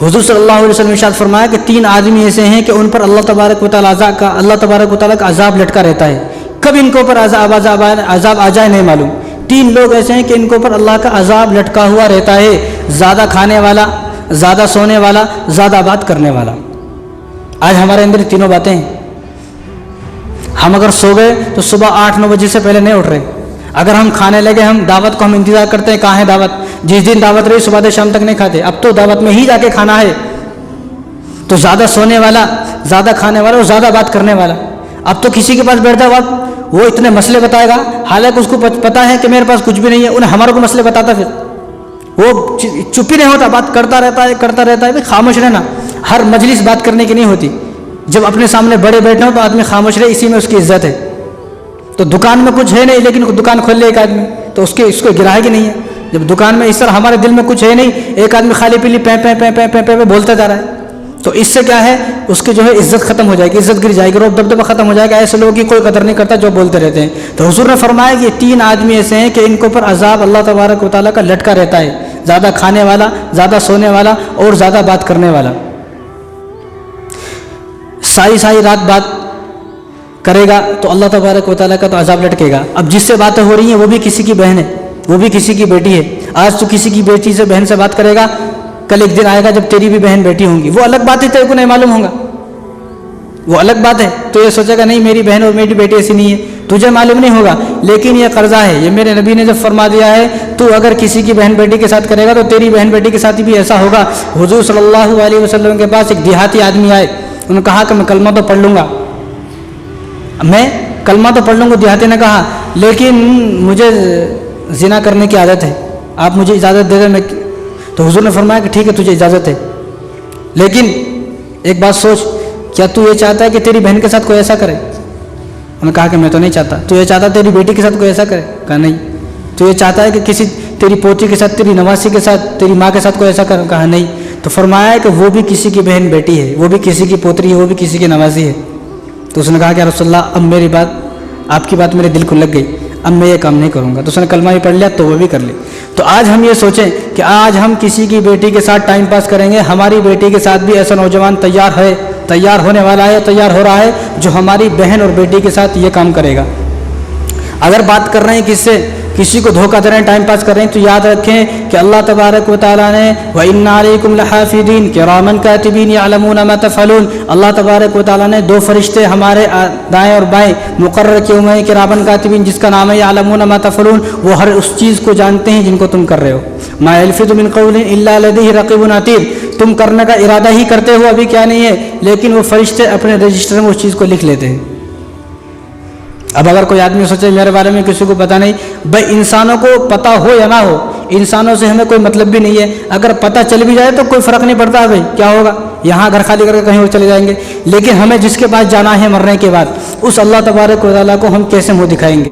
حضور صلی اللہ علیہ وسلم نے ارشاد فرمایا کہ 3 آدمی ایسے ہیں کہ ان پر اللہ تبارک و تعالیٰ کا عذاب لٹکا رہتا ہے، کب ان کے اوپر عذاب آ جائے نہیں معلوم۔ 3 لوگ ایسے ہیں کہ ان کے اوپر اللہ کا عذاب لٹکا ہوا رہتا ہے، زیادہ کھانے والا، زیادہ سونے والا، زیادہ بات کرنے والا۔ آج ہمارے اندر تینوں باتیں ہیں۔ ہم اگر سو گئے تو صبح 8-9 بجے سے پہلے نہیں اٹھ رہے، اگر ہم کھانے لگے ہم دعوت کو ہم انتظار کرتے ہیں، کہاں ہے دعوت، جس دن دعوت رہی صبح سے شام تک نہیں کھاتے، اب تو دعوت میں ہی جا کے کھانا ہے۔ تو زیادہ سونے والا، زیادہ کھانے والا اور زیادہ بات کرنے والا، اب تو کسی کے پاس بیٹھتا ہے وقت وہ اتنے مسئلے بتائے گا، حالانکہ اس کو پتا ہے کہ میرے پاس کچھ بھی نہیں ہے، انہیں ہمارے کو مسئلے بتاتا، پھر وہ چپ ہی نہیں ہوتا، بات کرتا رہتا ہے۔ بھائی خاموش رہنا، ہر مجلس بات کرنے کی نہیں ہوتی، جب اپنے سامنے بڑے بیٹھے ہوں تو آدمی خاموش رہے، اسی میں اس کی عزت ہے۔ تو دکان میں کچھ ہے نہیں لیکن دکان کھول لے ایک آدمی تو اس کو گراہی نہیں ہے۔ جب دکان میں اس طرح ہمارے دل میں کچھ ہے نہیں، ایک آدمی خالی پیلی پے بولتا جا رہا ہے، تو اس سے کیا ہے، اس کی جو ہے عزت ختم ہو جائے گی، عزت گر جائے گی، روب دبدبہ ختم ہو جائے گا۔ ایسے لوگوں کی کوئی قدر نہیں کرتا جو بولتے رہتے ہیں۔ تو حضور نے فرمایا کہ یہ 3 آدمی ایسے ہیں کہ ان کے اوپر عذاب اللہ تبارک و تعالیٰ کا لٹکا رہتا ہے، زیادہ کھانے والا، زیادہ سونے والا اور زیادہ بات کرنے والا۔ ساری رات بات کرے گا تو اللہ تبارک و تعالیٰ کا تو عذاب لٹکے گا۔ اب جس سے باتیں ہو رہی ہیں وہ بھی کسی کی بہن ہے، وہ بھی کسی کی بیٹی ہے۔ آج تو کسی کی بیٹی سے بہن سے بات کرے گا، کل ایک دن آئے گا جب تیری بھی بہن بیٹی ہوں گی، وہ الگ بات ہے، تیرے کو نہیں معلوم ہوگا، وہ الگ بات ہے۔ تو یہ سوچے گا نہیں میری بہن اور میری بیٹی ایسی نہیں ہے، تجھے معلوم نہیں ہوگا، لیکن یہ قرضہ ہے۔ یہ میرے نبی نے جب فرما دیا ہے تو اگر کسی کی بہن بیٹی کے ساتھ کرے گا تو تیری بہن بیٹی کے ساتھ بھی ایسا ہوگا۔ حضور صلی اللہ علیہ وسلم کے پاس ایک دیہاتی آدمی آئے، انہوں نے کہا کہ میں کلمہ تو پڑھ لوں گا، دیہاتی نے کہا لیکن مجھے زنا کرنے کی عادت ہے، آپ مجھے اجازت دے دیں۔ تو حضور نے فرمایا کہ ٹھیک ہے تجھے اجازت ہے، لیکن ایک بات سوچ، کیا تو یہ چاہتا ہے کہ تیری بہن کے ساتھ کوئی ایسا کرے؟ انہوں نے کہا کہ میں تو نہیں چاہتا۔ تو یہ چاہتا ہے تیری بیٹی کے ساتھ کوئی ایسا کرے؟ کہا نہیں۔ تو یہ چاہتا ہے کہ کسی تیری پوتی کے ساتھ، تیری نواسی کے ساتھ، تیری ماں کے ساتھ کوئی ایسا کرے؟ کہا نہیں۔ تو فرمایا کہ وہ بھی کسی کی بہن بیٹی ہے، وہ بھی کسی کی پوتری ہے، وہ بھی کسی کی نواسی ہے۔ تو اس نے کہا کہ رسول اللہ اب میری بات، آپ کی بات میرے دل کو لگ گئی، اب میں یہ کام نہیں کروں گا۔ تو اس نے کلمہ بھی پڑھ لیا تو وہ بھی کر لی۔ تو آج ہم یہ سوچیں کہ آج ہم کسی کی بیٹی کے ساتھ ٹائم پاس کریں گے، ہماری بیٹی کے ساتھ بھی ایسا نوجوان تیار ہونے والا ہے، تیار ہو رہا ہے جو ہماری بہن اور بیٹی کے ساتھ یہ کام کرے گا۔ اگر بات کر رہے ہیں کسی کو دھوکہ دے رہے ہیں، ٹائم پاس کر رہے ہیں، تو یاد رکھیں کہ اللہ تبارک و تعالیٰ نے وَإِنَّ عَلَيْكُمْ لَحَافِظِينَ كِرَامًا كَاتِبِينَ يَعْلَمُونَ مَا تَفْعَلُونَ۔ اللہ تبارک و تعالیٰ نے 2 فرشتے ہمارے دائیں اور بائیں مقرر کیے ہوئے ہیں، کِرَامًا كَاتِبِينَ، جس کا نام ہے يَعْلَمُونَ مَا تَفْعَلُونَ، وہ ہر اس چیز کو جانتے ہیں جن کو تم کر رہے ہو۔ مَا يَلْفِظُ مِنْ قَوْلٍ إِلَّا لَدَيْهِ رَقِيبٌ عَتِيدٌ، تم کرنے کا ارادہ ہی کرتے ہو ابھی کیا نہیں ہے، لیکن وہ فرشتے اپنے رجسٹر میں اس چیز کو لکھ لیتے ہیں۔ اب اگر کوئی آدمی سوچے میرے بارے میں کسی کو پتہ نہیں، بھائی انسانوں کو پتہ ہو یا نہ ہو، انسانوں سے ہمیں کوئی مطلب بھی نہیں ہے۔ اگر پتہ چل بھی جائے تو کوئی فرق نہیں پڑتا، بھائی کیا ہوگا، یہاں گھر خالی کر کے کہیں اور چلے جائیں گے، لیکن ہمیں جس کے پاس جانا ہے مرنے کے بعد، اس اللہ تبارک و تعالیٰ کو ہم کیسے منہ دکھائیں گے؟